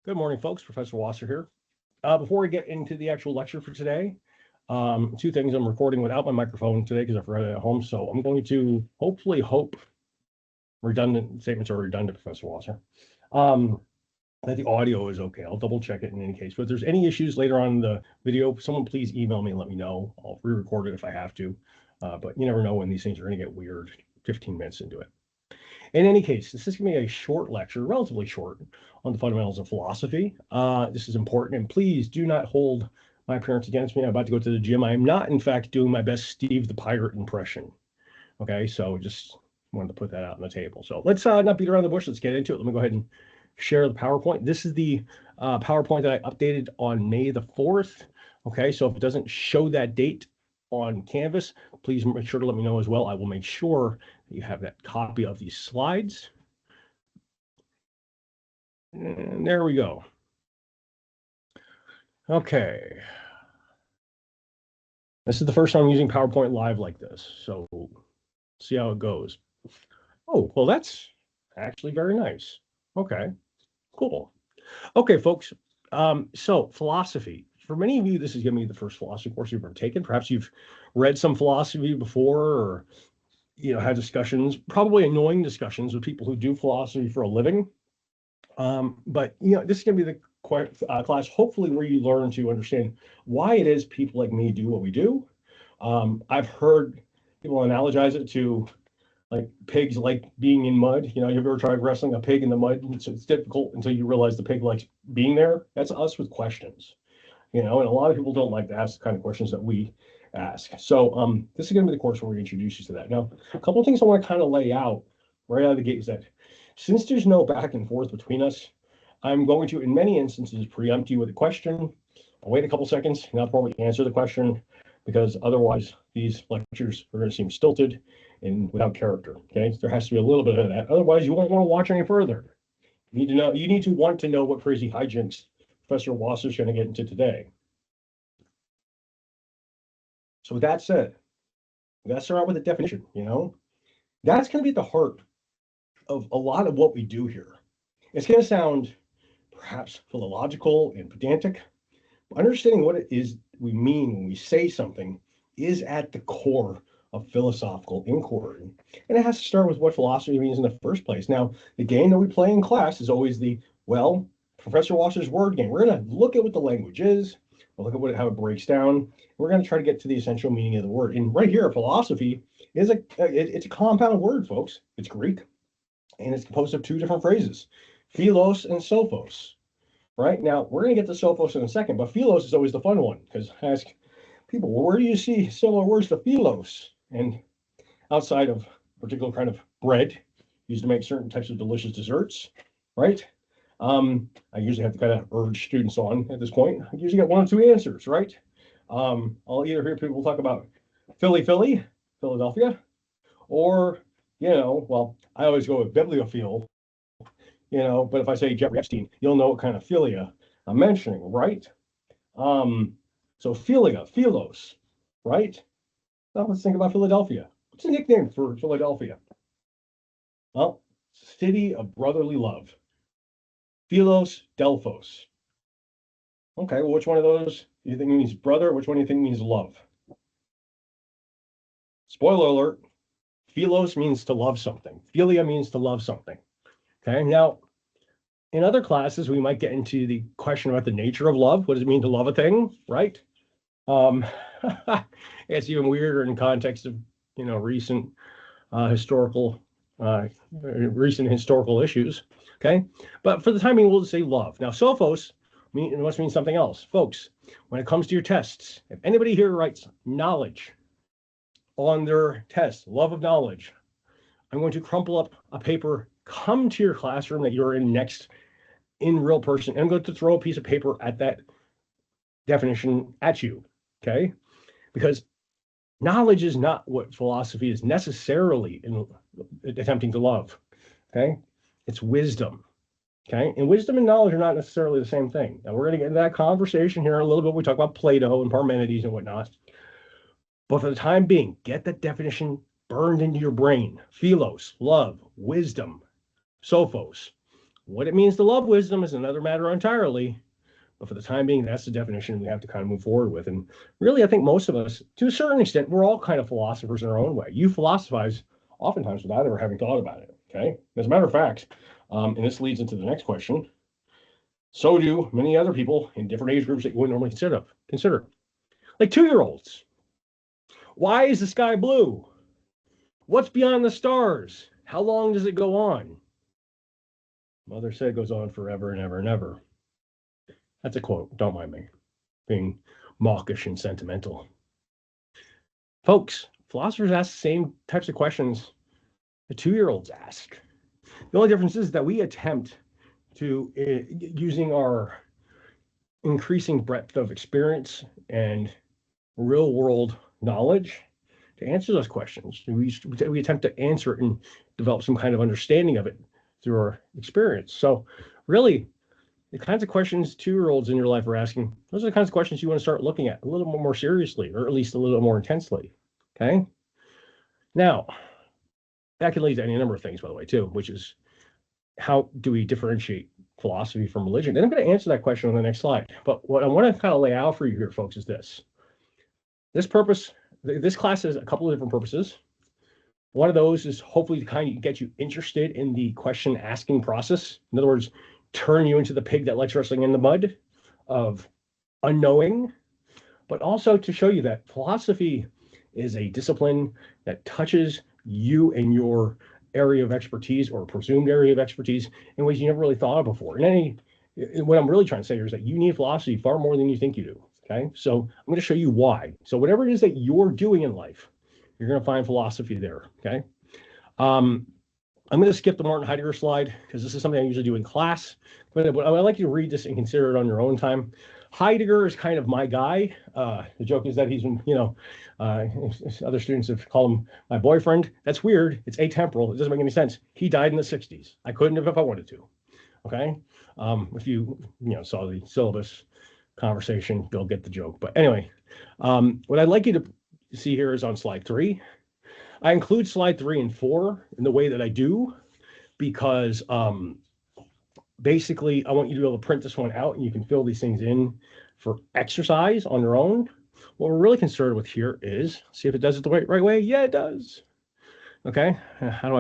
Good morning, folks. Professor Wasser here. Before we get into the actual lecture for today, two things. I'm recording without my microphone today because I forgot it at home. So I'm going to hopefully hope redundant statements are redundant, Professor Wasser. That the audio is okay. I'll double check it in any case. But if there's any issues later on in the video, someone please email me and let me know. I'll re-record it if I have to. But you never know when these things are going to get weird 15 minutes into it. In any case, this is going to be a short lecture, relatively short, on the fundamentals of philosophy. This is important, and please do not hold my appearance against me. I'm about to go to the gym. I am not, in fact, doing my best Steve the Pirate impression. Okay, so just wanted to put that out on the table. So let's not beat around the bush. Let's get into it. Let me go ahead and share the PowerPoint. This is the PowerPoint that I updated on May the 4th. Okay, so if it doesn't show that date on Canvas, please make sure to let me know as well. I will make sure that you have that copy of these slides. And there we go. Okay. This is the first time I'm using PowerPoint live like this, so see how it goes. Oh, well, that's actually very nice. Okay, cool. Okay, folks. So philosophy. For many of you, this is going to be the first philosophy course you've ever taken. Perhaps you've read some philosophy before, or had discussions, probably annoying discussions with people who do philosophy for a living. But this is going to be the class, hopefully, where you learn to understand why it is people like me do what we do. I've heard people analogize it to like pigs like being in mud. Have you ever tried wrestling a pig in the mud? It's difficult until you realize the pig likes being there. That's us with questions, and a lot of people don't like to ask the kind of questions that we ask. So this is going to be the course where we introduce you to that. Now, a couple of things I want to kind of lay out right out of the gate is that since there's no back and forth between us, I'm going to, in many instances, preempt you with a question. I'll wait a couple seconds, and I'll probably answer the question, because otherwise these lectures are going to seem stilted and without character. Okay, there has to be a little bit of that. Otherwise, you won't want to watch any further. You need to know. You need to want to know what crazy hijinks Professor Wasser is going to get into today. So with that said, let's start out with a definition. That's going to be at the heart of a lot of what we do here. It's going to sound perhaps philological and pedantic, but understanding what it is we mean when we say something is at the core of philosophical inquiry. And it has to start with what philosophy means in the first place. Now, the game that we play in class is always Professor Wasser's word game. We're going to look at what the language is, we'll look at how it breaks down. We're going to try to get to the essential meaning of the word. And right here, philosophy is it's a compound word, folks. It's Greek, and it's composed of two different phrases, philos and sophos. Right now, we're going to get to sophos in a second, but philos is always the fun one, because I ask people, well, where do you see similar words to philos? And outside of particular kind of bread used to make certain types of delicious desserts, right? I usually have to kind of urge students on at this point. I usually get one or two answers, right? I'll either hear people talk about Philadelphia, or, I always go with bibliophile, but if I say Jeffrey Epstein, you'll know what kind of philia I'm mentioning, right? So philia, philos, right? Now let's think about Philadelphia. What's a nickname for Philadelphia? Well, city of brotherly love. Philos, Delphos. Okay, well, which one of those do you think means brother? Which one do you think means love? Spoiler alert, philos means to love something. Philia means to love something. Okay, now, in other classes, we might get into the question about the nature of love. What does it mean to love a thing, right? It's even weirder in context of, recent historical issues. Okay, but for the time being, we'll just say love. Now, sophos must mean something else, folks. When it comes to your tests, if anybody here writes knowledge on their test, love of knowledge, I'm going to crumple up a paper, come to your classroom that you're in next in real person, and I'm going to throw a piece of paper at that definition at you, okay? Because knowledge is not what philosophy is necessarily in attempting to love, okay? It's wisdom, okay? And wisdom and knowledge are not necessarily the same thing. Now, we're going to get into that conversation here in a little bit. We talk about Plato and Parmenides and whatnot. But for the time being, get that definition burned into your brain. Philos, love, wisdom, sophos, What it means to love wisdom is another matter entirely. But for the time being, that's the definition we have to kind of move forward with. And really, I think most of us, to a certain extent, we're all kind of philosophers in our own way. You philosophize oftentimes without ever having thought about it. Okay. As a matter of fact, and this leads into the next question. So do many other people in different age groups that you wouldn't normally consider. Like 2-year-olds. Why is the sky blue? What's beyond the stars? How long does it go on? Mother said it goes on forever and ever and ever. That's a quote. Don't mind me being mawkish and sentimental. Folks, philosophers ask the same types of questions the 2-year-olds ask. The only difference is that we attempt to, using our increasing breadth of experience and real world knowledge, to answer those questions. We attempt to answer it and develop some kind of understanding of it through our experience. So really, the kinds of questions 2-year-olds in your life are asking, those are the kinds of questions you want to start looking at a little more seriously, or at least a little more intensely. Okay. Now, that can lead to any number of things, by the way, too, which is how do we differentiate philosophy from religion? And I'm going to answer that question on the next slide. But what I want to kind of lay out for you here, folks, is this. This class has a couple of different purposes. One of those is hopefully to kind of get you interested in the question asking process. In other words, turn you into the pig that likes wrestling in the mud of unknowing, but also to show you that philosophy is a discipline that touches you and your area of expertise or presumed area of expertise in ways you never really thought of before. What I'm really trying to say here is that you need philosophy far more than you think you do. Okay, so I'm going to show you why. So whatever it is that you're doing in life, you're going to find philosophy there. Okay. I'm going to skip the Martin Heidegger slide because this is something I usually do in class, but I'd like you to read this and consider it on your own time. Heidegger is kind of my guy. The joke is that he's been, other students have called him my boyfriend. That's weird. It's atemporal. It doesn't make any sense. He died in the 60s. I couldn't have if I wanted to. Okay. If you saw the syllabus conversation, you'll get the joke. But anyway, what I'd like you to see here is on slide 3. I include slide 3 and 4 in the way that I do because basically I want you to be able to print this one out and you can fill these things in for exercise on your own. What we're really concerned with here is, see if it does it the right way. Yeah, it does. Okay, how do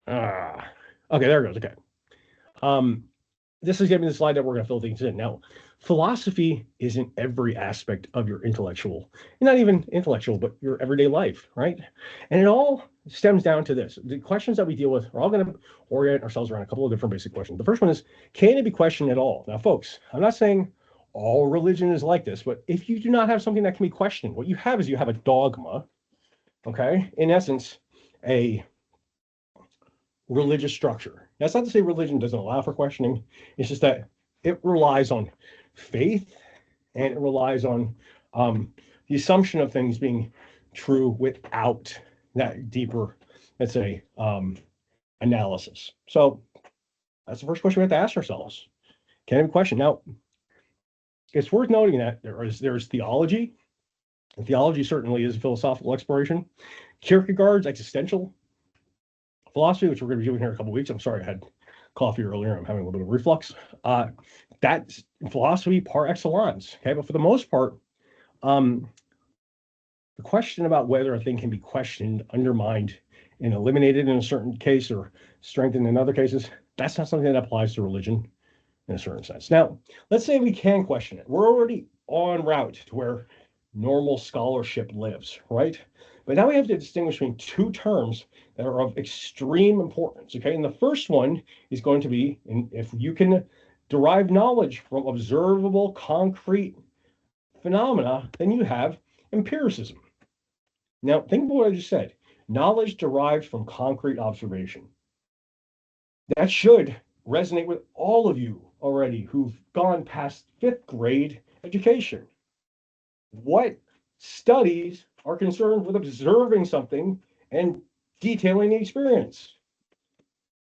I? Okay, there it goes. Okay. This is giving me the slide that we're going to fill things in. Now, philosophy is in every aspect of your intellectual, not even intellectual, but your everyday life, right? And it all stems down to this. The questions that we deal with are all going to orient ourselves around a couple of different basic questions. The first one is, can it be questioned at all? Now, folks, I'm not saying all religion is like this, but if you do not have something that can be questioned, what you have is you have a dogma, okay? In essence, a religious structure. That's not to say religion doesn't allow for questioning. It's just that it relies on faith and it relies on the assumption of things being true without that deeper, let's say, analysis. So that's the first question we have to ask ourselves. Can it be questioned? Now, it's worth noting that there's theology. And theology certainly is a philosophical exploration. Kierkegaard's existential philosophy, which we're going to be doing here in a couple of weeks. I'm sorry, I had coffee earlier. I'm having a little bit of reflux. That's philosophy par excellence. Okay, but for the most part, the question about whether a thing can be questioned, undermined, and eliminated in a certain case or strengthened in other cases, that's not something that applies to religion in a certain sense. Now, let's say we can question it. We're already en route to where normal scholarship lives, right? But now we have to distinguish between two terms that are of extreme importance, okay? And the first one is going to be, if you can derive knowledge from observable, concrete phenomena, then you have empiricism. Now, think about what I just said. Knowledge derived from concrete observation. That should resonate with all of you already who've gone past 5th grade education. What studies are concerned with observing something and detailing the experience?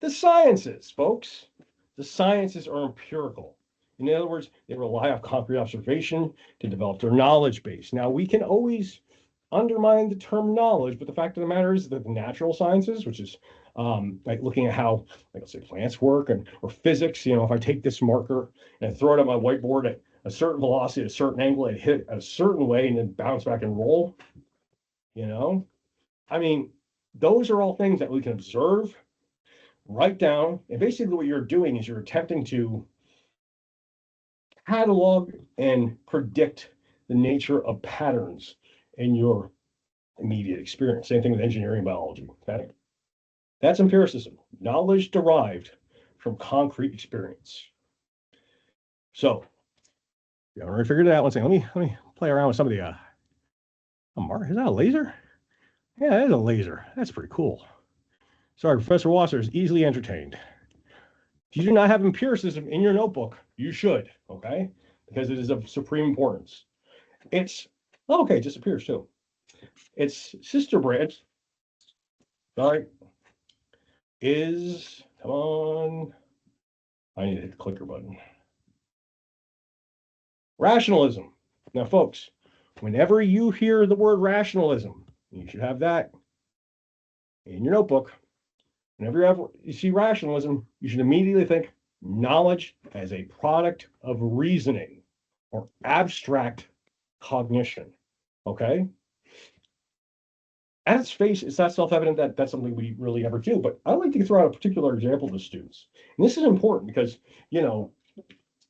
The sciences, folks. The sciences are empirical. In other words, they rely on concrete observation to develop their knowledge base. Now, we can always undermine the term knowledge, but the fact of the matter is that the natural sciences, which is like looking at how, like let's say plants work or physics. If I take this marker and I throw it on my whiteboard at a certain velocity, at a certain angle, and hit it a certain way, and then bounce back and roll. I mean, those are all things that we can observe, write down, and basically what you're doing is you're attempting to catalog and predict the nature of patterns in your immediate experience. Same thing with engineering biology. Okay, that's empiricism, knowledge derived from concrete experience. So, you already figured it out. One second. Let me play around with some of the. Is that a laser? Yeah, that is a laser. That's pretty cool. Sorry, Professor Wasser is easily entertained. If you do not have empiricism in your notebook, you should, okay? Because it is of supreme importance. Okay, it disappears too. Its sister branch, sorry, come on. I need to hit the clicker button. Rationalism. Now, folks, whenever you hear the word rationalism, you should have that in your notebook. Whenever you see rationalism, you should immediately think knowledge as a product of reasoning or abstract cognition. Okay? At its face, it's not self-evident that that's something we really ever do, but I like to throw out a particular example to students. And this is important because,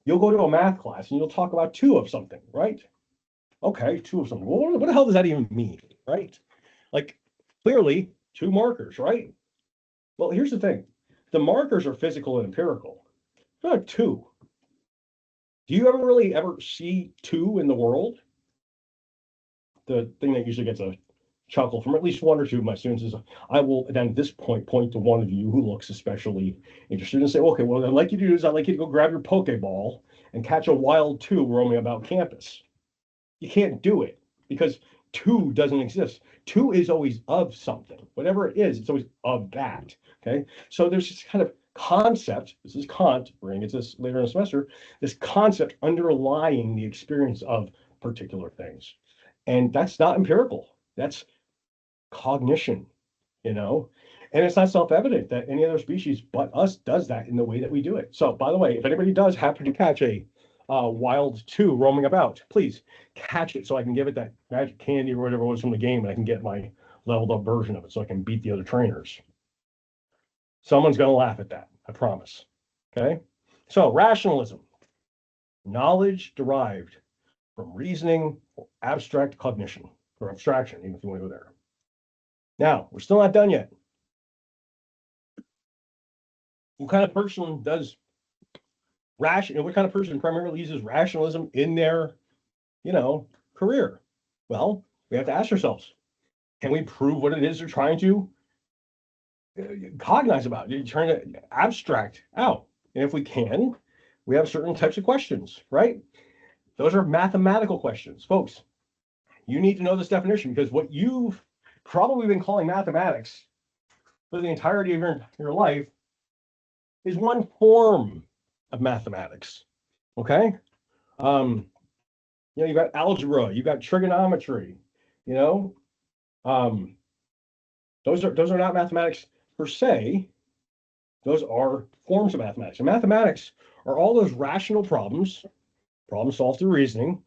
you'll go to a math class and you'll talk about two of something, right? Okay, two of something. Well, what the hell does that even mean, right? Like, clearly, two markers, right? Well, here's the thing. The markers are physical and empirical. They're not two. Do you ever see two in the world? The thing that usually gets a chuckle from at least one or two of my students is I will then at this point to one of you who looks especially interested and say, okay, what I'd like you to do is I'd like you to go grab your Pokeball and catch a wild two roaming about campus. You can't do it because two doesn't exist. Two is always of something. Whatever it is, it's always of that. Okay. So there's this kind of concept. This is Kant, we're going to get this later in the semester, this concept underlying the experience of particular things. And that's not empirical. That's cognition, and it's not self-evident that any other species but us does that in the way that we do it. So, by the way, if anybody does happen to catch a wild two roaming about, please catch it so I can give it that magic candy or whatever it was from the game, and I can get my leveled up version of it so I can beat the other trainers. Someone's going to laugh at that, I promise. Okay? So, rationalism, knowledge derived from reasoning or abstract cognition, or abstraction, even if you want to go there. Now, we're still not done yet. What kind of person what kind of person primarily uses rationalism in their, career? Well, we have to ask ourselves, can we prove what it is they're trying to cognize about? You're trying to abstract out. And if we can, we have certain types of questions, right? Those are mathematical questions. Folks, you need to know this definition because what you've probably been calling mathematics for the entirety of your life is one form of mathematics. Okay? You've got algebra, you've got trigonometry, those are not mathematics per se. Those are forms of mathematics. And mathematics are all those rational problems solved through reasoning,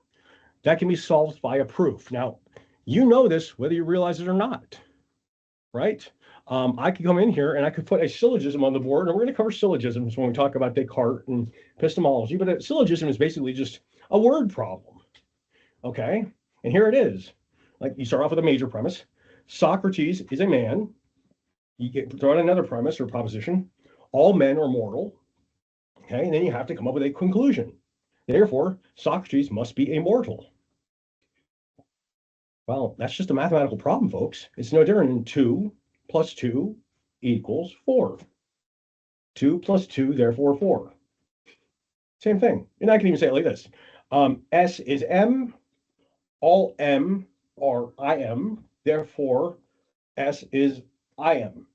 that can be solved by a proof. Now, you know this whether you realize it or not, right? I could come in here and I could put a syllogism on the board, and we're going to cover syllogisms when we talk about Descartes and epistemology, but a syllogism is basically just a word problem, okay? And here it is. Like, you start off with a major premise. Socrates is a man. You throw out another premise or proposition. All men are mortal, okay? And then you have to come up with a conclusion. Therefore, Socrates must be a mortal. Well, that's just a mathematical problem, folks. It's no different than 2 plus 2 equals 4. 2 plus 2, therefore 4. Same thing. And I can even say it like this. S is M, all M are IM, therefore S is IM.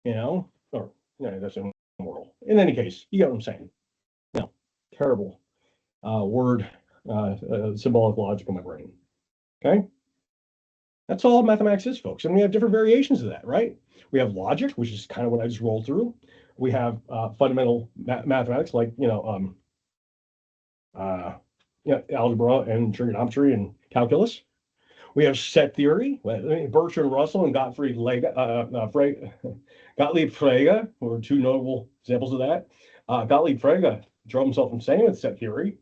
Or, that's immortal. In any case, you get what I'm saying. No, terrible word symbolic logic in my brain. Okay? That's all mathematics is, folks. And we have different variations of that, right? We have logic, which is kind of what I just rolled through. We have fundamental mathematics, like uh, algebra and trigonometry and calculus. We have set theory. Bertrand Russell and Gottlieb Frege were two notable examples of that. Gottlieb Frege drove himself insane with set theory.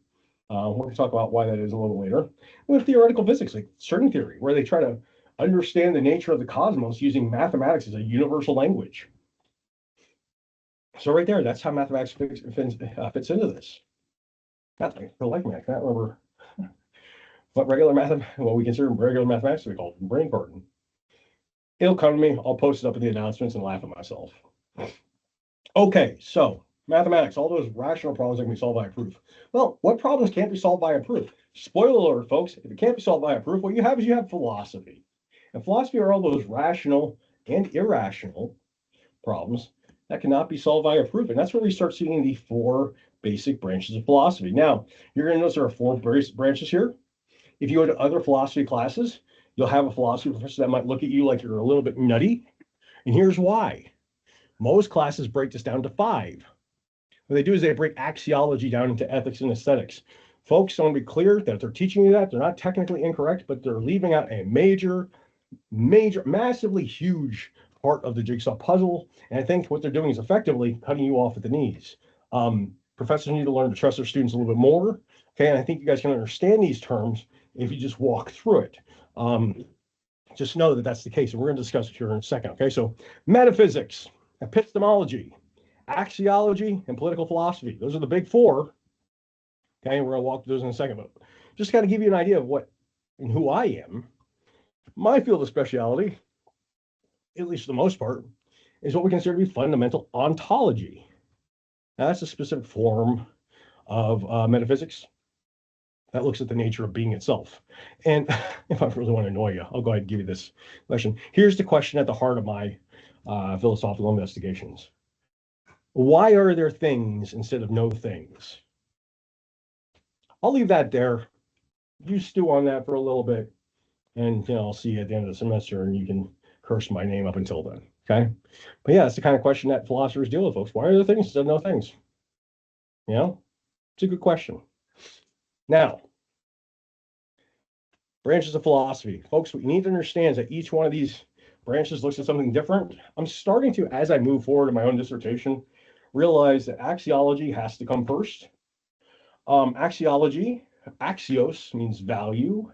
We're going to talk about why that is a little later. With theoretical physics, like string theory, where they try to understand the nature of the cosmos using mathematics as a universal language. So right there, that's how mathematics fits into this. Not like me, I can't remember what we consider regular mathematics to be called brain burden. It'll come to me. I'll post it up in the announcements and laugh at myself. Okay, so mathematics, all those rational problems that can be solved by a proof. Well, what problems can't be solved by a proof? Spoiler alert, folks, if it can't be solved by a proof, what you have is you have philosophy. And philosophy are all those rational and irrational problems that cannot be solved by a proof. And that's where we start seeing the four basic branches of philosophy. Now, you're going to notice there are four branches here. If you go to other philosophy classes, you'll have a philosophy professor that might look at you like you're a little bit nutty. And here's why. Most classes break this down to five. What they do is they break axiology down into ethics and aesthetics. Folks, I want to be clear that if they're teaching you that, they're not technically incorrect, but they're leaving out a major, massively huge part of the jigsaw puzzle. And I think what they're doing is effectively cutting you off at the knees. Professors need to learn to trust their students a little bit more. Okay, and I think you guys can understand these terms if you just walk through it. Just know that that's the case, and we're going to discuss it here in a second. Okay, so metaphysics, epistemology, axiology, and political philosophy. Those are the big four. Okay, we're going to walk through those in a second, but just got to give you an idea of what and who I am. My field of specialty, at least for the most part, is what we consider to be fundamental ontology. Now, that's a specific form of metaphysics that looks at the nature of being itself. And if I really want to annoy you, I'll go ahead and give you this question. Here's the question at the heart of my philosophical investigations. Why are there things instead of no things? I'll leave that there. You stew on that for a little bit, and I'll see you at the end of the semester, and you can curse my name up until then. Okay, but yeah, it's the kind of question that philosophers deal with, folks. Why are there things instead of no things? It's a good question. Now, branches of philosophy, folks. What you need to understand is that each one of these branches looks at something different. I'm starting to, as I move forward in my own dissertation, realize that axiology has to come first. Axiology, axios means value.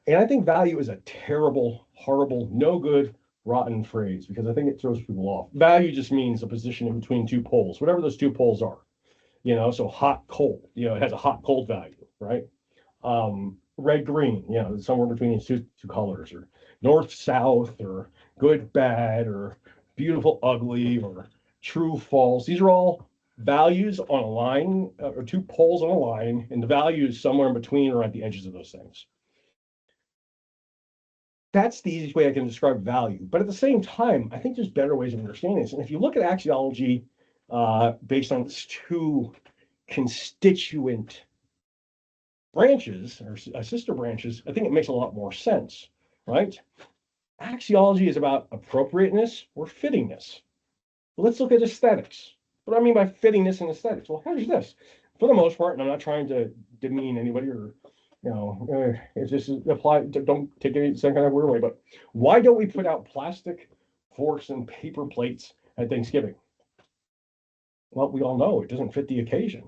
And I think value is a terrible, horrible, no good, rotten phrase because I think it throws people off. Value just means a position in between two poles, whatever those two poles are. So hot, cold, it has a hot, cold value, right? Red, green, somewhere between these two colors, or north, south, or good, bad, or beautiful, ugly, or true, false. These are all values on a line, or two poles on a line, and the value is somewhere in between or at the edges of those things. That's the easiest way I can describe value. But at the same time, I think there's better ways of understanding this. And if you look at axiology based on its two constituent branches or sister branches, I think it makes a lot more sense, right? Axiology is about appropriateness or fittingness. Well, let's look at aesthetics. What do I mean by fittingness and aesthetics? Well, here's this. For the most part, and I'm not trying to demean anybody or, if this is applied, don't take it some kind of weird way, but why don't we put out plastic forks and paper plates at Thanksgiving? Well, we all know it doesn't fit the occasion.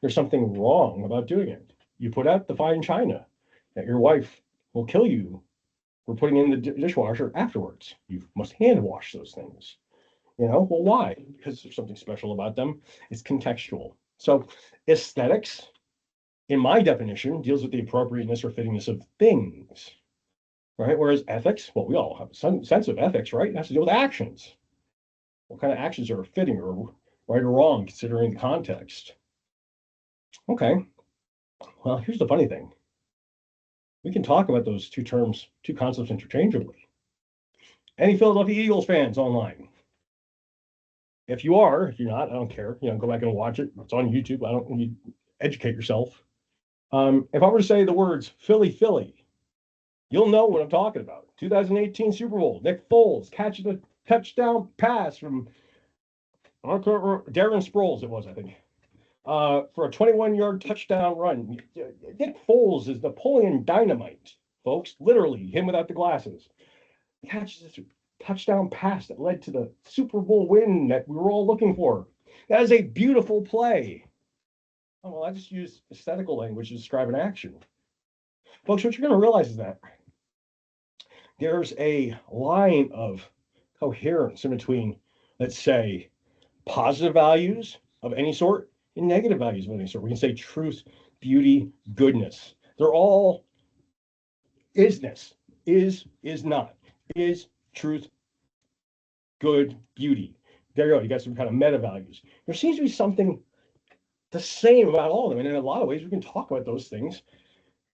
There's something wrong about doing it. You put out the fine china that your wife will kill you for putting in the dishwasher afterwards. You must hand wash those things. Well, why? Because there's something special about them. It's contextual. So aesthetics, in my definition, deals with the appropriateness or fittingness of things, right? Whereas ethics, well, we all have some sense of ethics, right? It has to do with actions. What kind of actions are fitting or right or wrong, considering the context? Okay. Well, here's the funny thing. We can talk about those two concepts interchangeably. Any Philadelphia Eagles fans online? If you are, if you're not, I don't care. Go back and watch it. It's on YouTube. You educate yourself. If I were to say the words Philly, Philly, You'll know what I'm talking about. 2018 Super Bowl, Nick Foles catching a touchdown pass from Darren Sproles, it was, I think, for a 21-yard touchdown run. Nick Foles is Napoleon Dynamite, folks. Literally, him without the glasses. He catches this touchdown pass that led to the Super Bowl win that we were all looking for. That is a beautiful play. Oh, well, I just used aesthetical language to describe an action. Folks, what you're going to realize is that there's a line of coherence in between, let's say, positive values of any sort and negative values of any sort. We can say truth, beauty, goodness. They're all isness, is not, is truth, good, beauty. There you go. You got some kind of meta values. There seems to be something the same about all of them. And in a lot of ways, we can talk about those things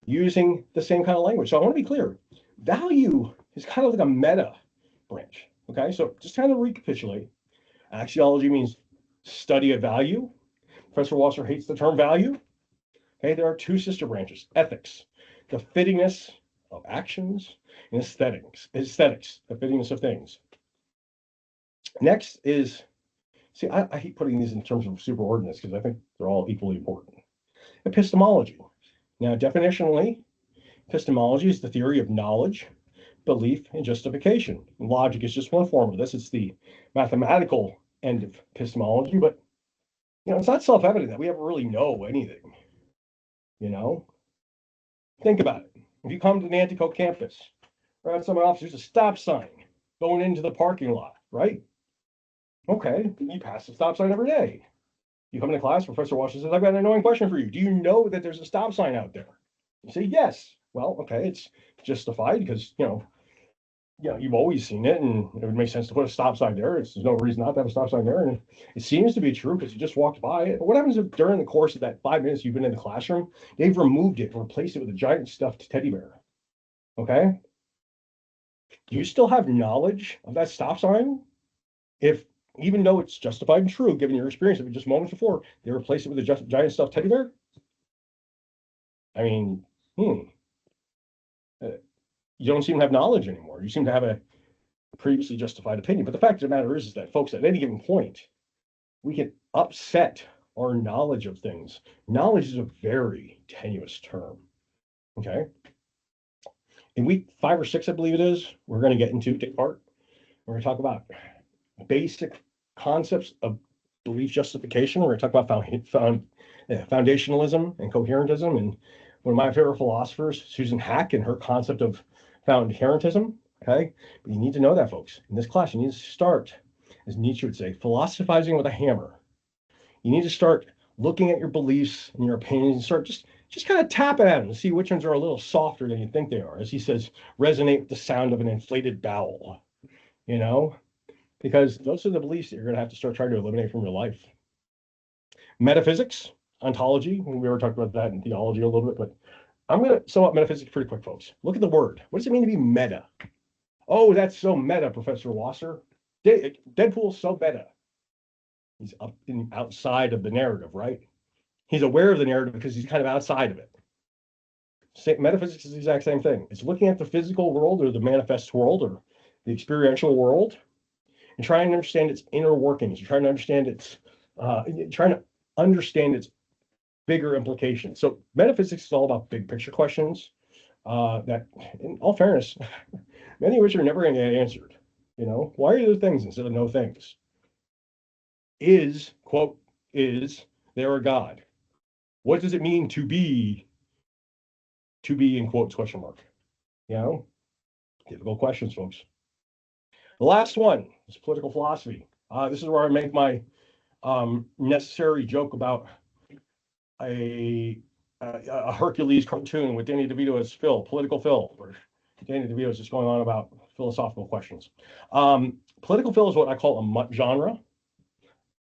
using the same kind of language. So I want to be clear. Value is kind of like a meta branch. Okay. So just kind of recapitulate. Axiology means study of value. Professor Wasser hates the term value. Okay. There are two sister branches: ethics, the fittingness of actions, and aesthetics, the fittingness of things. Next is, see, I hate putting these in terms of superordinates because I think they're all equally important. Epistemology. Now, definitionally, epistemology is the theory of knowledge, belief, and justification. And logic is just one form of this. It's the mathematical end of epistemology, but it's not self-evident that we ever really know anything. Think about it. If you come to the Nanticoke campus, right at some office, there's a stop sign going into the parking lot, right? Okay, you pass the stop sign every day. You come into class, Professor Washington says, I've got an annoying question for you. Do you know that there's a stop sign out there? You say, yes. Well, okay, it's justified because, you've always seen it and it would make sense to put a stop sign there. There's no reason not to have a stop sign there. And it seems to be true because you just walked by it. But what happens if during the course of that 5 minutes you've been in the classroom, they've removed it and replaced it with a giant stuffed teddy bear? Okay. Do you still have knowledge of that stop sign? If, even though it's justified and true, given your experience of it just moments before, they replaced it with a giant stuffed teddy bear? I mean, you don't seem to have knowledge anymore. You seem to have a previously justified opinion. But the fact of the matter is that, folks, at any given point, we can upset our knowledge of things. Knowledge is a very tenuous term. Okay. In week 5 or 6, I believe it is, we're going to get into take part. We're going to talk about basic concepts of belief justification. We're going to talk about foundationalism and coherentism. And one of my favorite philosophers, Susan Hack, and her concept of foundationism. Okay. But you need to know that, folks. In this class, you need to start, as Nietzsche would say, philosophizing with a hammer. You need to start looking at your beliefs and your opinions and start just kind of tapping at them to see which ones are a little softer than you think they are. As he says, resonate with the sound of an inflated bowel, because those are the beliefs that you're going to have to start trying to eliminate from your life. Metaphysics, ontology, we already talked about that in theology a little bit, but I'm going to sum up metaphysics pretty quick, folks. Look at the word. What does it mean to be meta? Oh, that's so meta, Professor Wasser. Deadpool's so meta. He's up in outside of the narrative, right? He's aware of the narrative because he's kind of outside of it. Metaphysics is the exact same thing. It's looking at the physical world or the manifest world or the experiential world and trying to understand its inner workings. You're trying to understand its bigger implications. So metaphysics is all about big picture questions that, in all fairness, many of which are never going to get answered. Why are there things instead of no things? Is there a God? What does it mean to be in quotes, question mark? Difficult questions, folks. The last one is political philosophy. This is where I make my necessary joke about a Hercules cartoon with Danny DeVito as Phil, political Phil, where Danny DeVito is just going on about philosophical questions. Political Phil is what I call a mutt genre.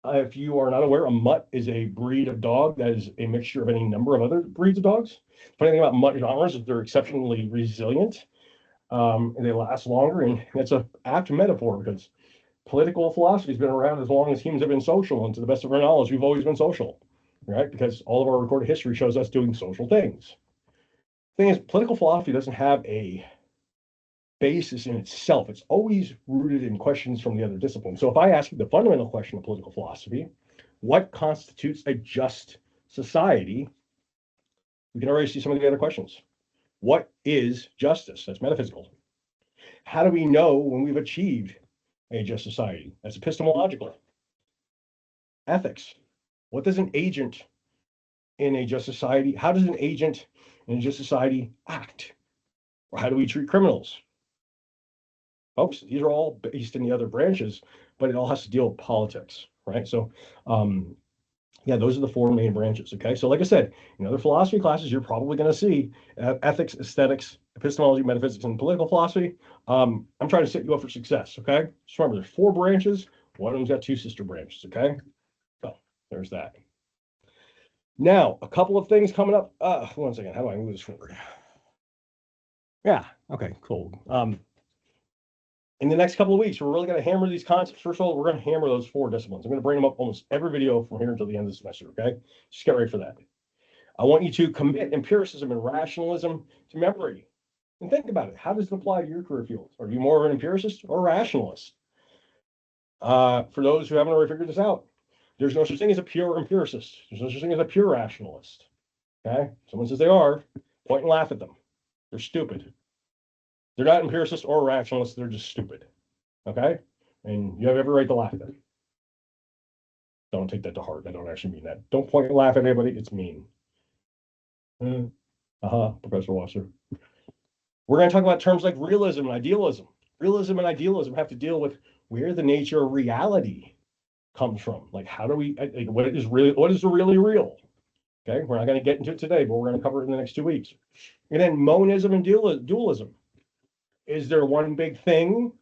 If you are not aware, a mutt is a breed of dog that is a mixture of any number of other breeds of dogs. The funny thing about mutt genres is they're exceptionally resilient, and they last longer. And it's an apt metaphor because political philosophy has been around as long as humans have been social. And to the best of our knowledge, we've always been social, right? Because all of our recorded history shows us doing social things. Thing is, political philosophy doesn't have a basis in itself. It's always rooted in questions from the other disciplines. So if I ask you the fundamental question of political philosophy, what constitutes a just society? We can already see some of the other questions. What is justice? That's metaphysical. How do we know when we've achieved a just society? That's epistemological. Ethics. What does an agent in a just society, how does an agent in a just society act? Or how do we treat criminals? Folks, these are all based in the other branches, but it all has to deal with politics, right? So, yeah, those are the four main branches. Okay, so like I said, in other philosophy classes, you're probably going to see ethics, aesthetics, epistemology, metaphysics, and political philosophy. I'm trying to set you up for success. Okay, just remember, there's four branches. One of them's got two sister branches. Okay, so there's that. Now, a couple of things coming up. One second. How do I move this forward? Yeah. Okay. Cool. In the next couple of weeks, we're really going to hammer these concepts. First of all, we're going to hammer those four disciplines. I'm going to bring them up almost every video from here until the end of the semester. Okay. Just get ready for that. I want you to commit empiricism and rationalism to memory. And think about it. How does it apply to your career field? Are you more of an empiricist or a rationalist? For those who haven't already figured this out, there's no such thing as a pure empiricist. There's no such thing as a pure rationalist. Okay? Someone says they are, point and laugh at them. They're stupid. They're not empiricists or rationalists. They're just stupid. Okay? And you have every right to laugh at them. Don't take that to heart. I don't actually mean that. Don't point and laugh at anybody. It's mean. Professor Wasser. We're going to talk about terms like realism and idealism. Realism and idealism have to deal with where the nature of reality comes from. Like, how do we, what is really real? Okay, we're not going to get into it today, but we're going to cover it in the next 2 weeks. And then monism and dualism. Is there one big thing,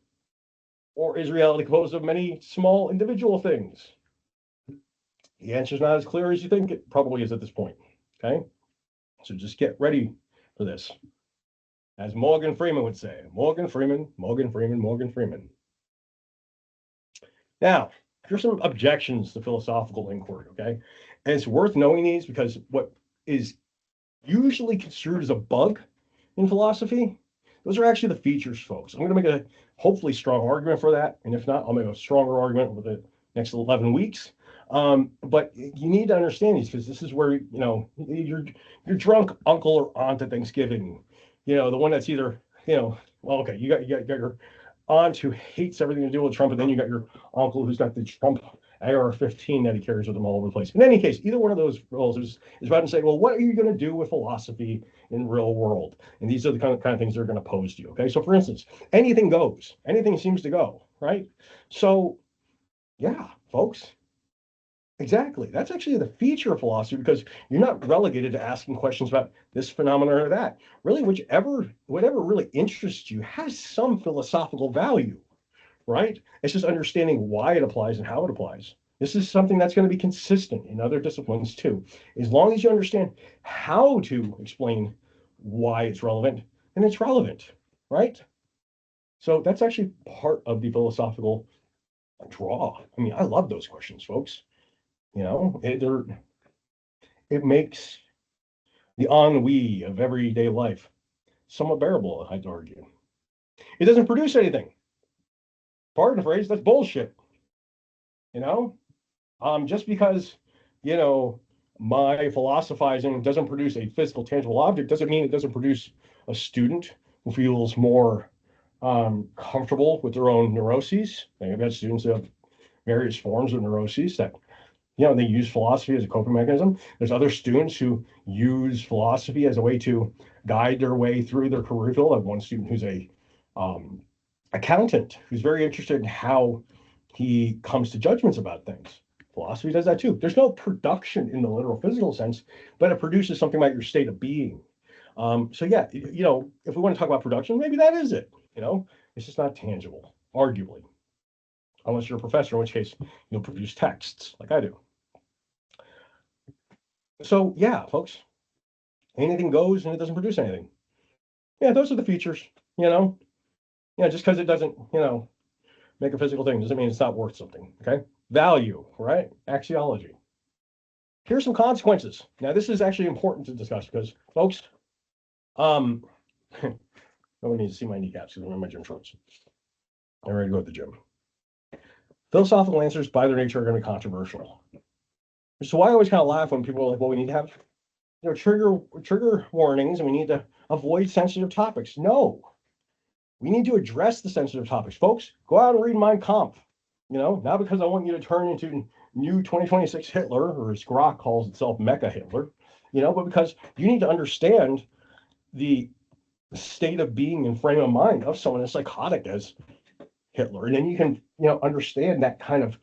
or is reality composed of many small individual things? The answer is not as clear as you think it probably is at this point. Okay, so just get ready for this. As Morgan Freeman would say, Morgan Freeman, Morgan Freeman, Morgan Freeman. Now, here's some objections to philosophical inquiry, okay? And it's worth knowing these because what is usually construed as a bug in philosophy, those are actually the features, folks. I'm going to make a hopefully strong argument for that. And if not, I'll make a stronger argument over the next 11 weeks. But you need to understand these because this is where, your drunk uncle or aunt at Thanksgiving, the one that's either, well, okay, you got your aunt who hates everything to do with Trump, and then you got your uncle who's got the Trump AR-15 that he carries with him all over the place. In any case, either one of those roles is about to say, well, what are you going to do with philosophy in real world? And these are the kind of things they're going to pose to you. Okay, so for instance, anything goes, anything seems to go, right? So, yeah, folks. Exactly. That's actually the feature of philosophy because you're not relegated to asking questions about this phenomenon or that. Really, whatever really interests you has some philosophical value, right? It's just understanding why it applies and how it applies. This is something that's going to be consistent in other disciplines too. As long as you understand how to explain why it's relevant, then it's relevant, right? So that's actually part of the philosophical draw. I mean, I love those questions, folks. It makes the ennui of everyday life somewhat bearable, I'd argue. It doesn't produce anything. Pardon the phrase, that's bullshit. Just because, my philosophizing doesn't produce a physical, tangible object doesn't mean it doesn't produce a student who feels more comfortable with their own neuroses. I've had students who have various forms of neuroses that they use philosophy as a coping mechanism. There's other students who use philosophy as a way to guide their way through their career field. I have one student who's a accountant who's very interested in how he comes to judgments about things. Philosophy does that too. There's no production in the literal physical sense, but it produces something about your state of being. So yeah, if we want to talk about production, maybe that is it. It's just not tangible, arguably, unless you're a professor, in which case you'll produce texts like I do. So yeah, folks, anything goes and it doesn't produce anything. Yeah, those are the features, just because it doesn't, make a physical thing doesn't mean it's not worth something. Okay. Value, right? Axiology. Here's some consequences. Now, this is actually important to discuss because, folks, Um, Nobody needs to see my kneecaps because I'm in my gym shorts. I'm ready to go to the gym. Philosophical answers, by their nature, are going to be controversial. So why I always kind of laugh when people are like, "Well, we need to have trigger warnings, and we need to avoid sensitive topics." No, we need to address the sensitive topics, folks. Go out and read Mein Kampf. Not because I want you to turn into new 2026 Hitler, or as Grok calls itself, Mecha Hitler. But because you need to understand the state of being and frame of mind of someone as psychotic as Hitler, and then you can understand that kind of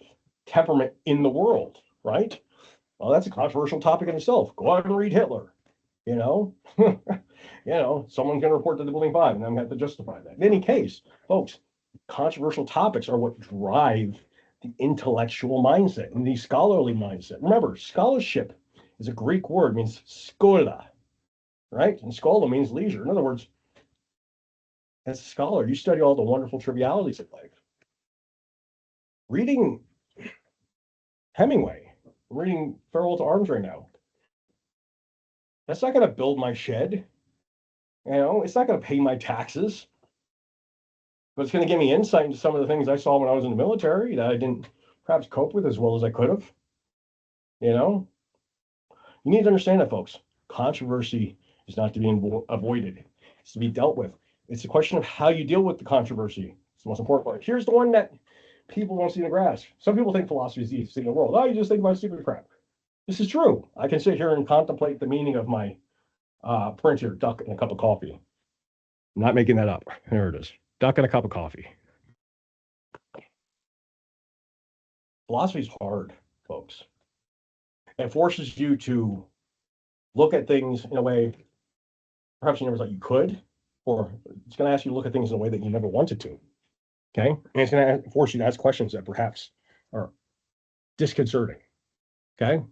temperament in the world, right? Well, that's a controversial topic in itself. Go out and read Hitler. you know, Someone's going to report to the building five, and I'm going to have to justify that. In any case, folks, controversial topics are what drive the intellectual mindset and the scholarly mindset. Remember, scholarship is a Greek word, means schola, right? And schola means leisure. In other words, as a scholar, you study all the wonderful trivialities of life. Reading Hemingway, I'm reading Farewell to Arms right now. That's not going to build my shed. It's not going to pay my taxes, but it's going to give me insight into some of the things I saw when I was in the military that I didn't perhaps cope with as well as I could have. You need to understand that, folks. Controversy is not to be avoided. It's to be dealt with. It's a question of how you deal with the controversy. It's the most important part. Here's the one that people don't see the grasp. Some people think philosophy is the easiest thing in the world. Oh, you just think about stupid crap. This is true. I can sit here and contemplate the meaning of my print here, duck and a cup of coffee. I'm not making that up. There it is. Duck and a cup of coffee. Philosophy is hard, folks. It forces you to look at things in a way perhaps you never thought you could, or it's going to ask you to look at things in a way that you never wanted to. Okay? And it's going to force you to ask questions that perhaps are disconcerting. Okay?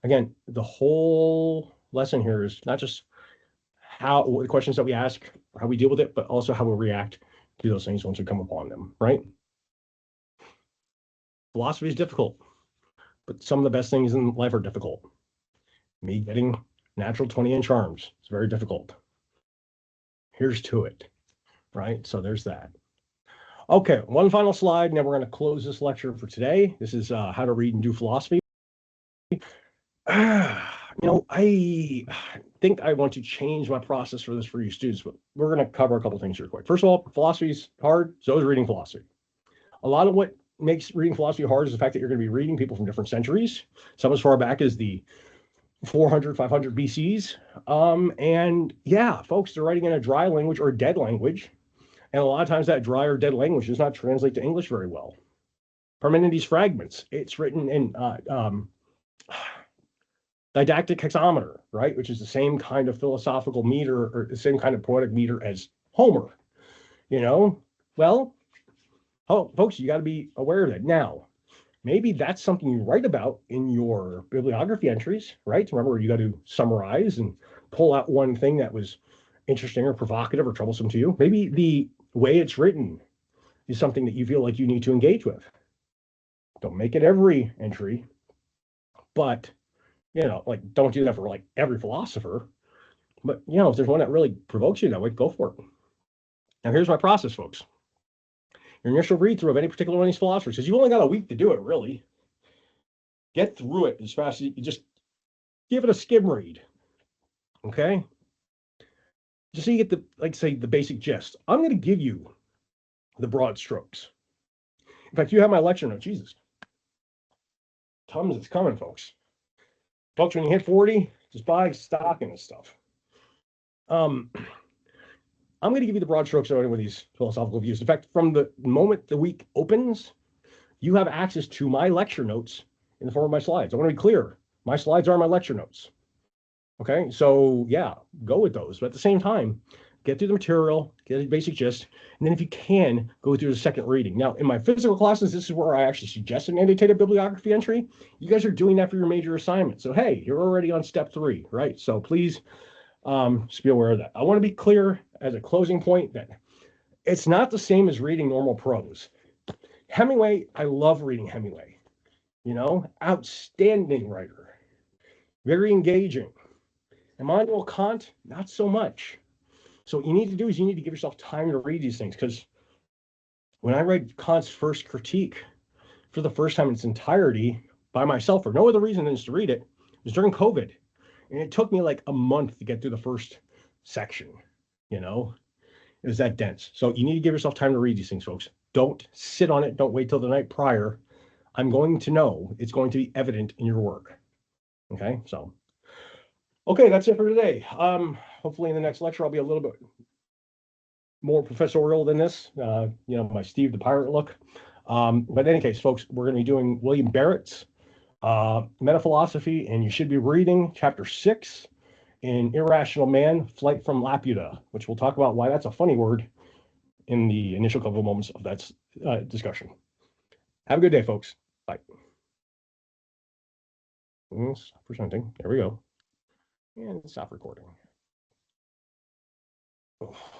Again, the whole lesson here is not just the questions that we ask, how we deal with it, but also how we react to those things once we come upon them, right? Philosophy is difficult, but some of the best things in life are difficult. Me getting natural 20-inch arms is very difficult. Here's to it, right? So there's that. Okay, one final slide, and then we're going to close this lecture for today. This is how to read and do philosophy. I think I want to change my process for this for you students, but we're going to cover a couple things here quick. First of all, philosophy is hard, so is reading philosophy. A lot of what makes reading philosophy hard is the fact that you're going to be reading people from different centuries, some as far back as the 400, 500 BCs. And yeah, folks, they're writing in a dry language or a dead language. And a lot of times that dry or dead language does not translate to English very well. Parmenides' Fragments, it's written in didactic hexameter, right? Which is the same kind of philosophical meter or the same kind of poetic meter as Homer. Well, folks, you got to be aware of that. Now, maybe that's something you write about in your bibliography entries, right? Remember, you got to summarize and pull out one thing that was interesting or provocative or troublesome to you. Maybe the way it's written is something that you feel like you need to engage with. Don't make it every entry, but don't do that for like every philosopher. But if there's one that really provokes you that way, go for it. Now, here's my process, folks. Your initial read through of any particular one of these philosophers, because you only got a week to do it, really. Get through it as fast as you just give it a skim read. Okay? Just so you get the basic gist. I'm going to give you the broad strokes. In fact, you have my lecture note. Jesus. Tums it's coming, folks. Folks, when you hit 40, just buy stock in this stuff. I'm going to give you the broad strokes of these philosophical views. In fact, from the moment the week opens, you have access to my lecture notes in the form of my slides. I want to be clear. My slides are my lecture notes. Okay, so yeah, go with those. But at the same time, get through the material, get a basic gist, and then if you can, go through the second reading. Now, in my physical classes, this is where I actually suggest an annotated bibliography entry. You guys are doing that for your major assignment. So hey, you're already on step 3, right? So please just be aware of that. I want to be clear as a closing point that it's not the same as reading normal prose. Hemingway, I love reading Hemingway. Outstanding writer, very engaging. Immanuel Kant, not so much. So what you need to do is you need to give yourself time to read these things, because when I read Kant's first critique for the first time in its entirety by myself for no other reason than just to read it, was during COVID. And it took me like a month to get through the first section, you know? It was that dense. So you need to give yourself time to read these things, folks. Don't sit on it. Don't wait till the night prior. I'm going to know. It's going to be evident in your work. Okay, so. Okay, that's it for today. Hopefully in the next lecture, I'll be a little bit more professorial than this, my Steve the Pirate look. But in any case, folks, we're going to be doing William Barrett's Metaphilosophy, and you should be reading chapter 6 in Irrational Man, Flight from Laputa, which we'll talk about why that's a funny word in the initial couple of moments of that discussion. Have a good day, folks. Bye. Stop presenting. There we go. And stop recording. Oh.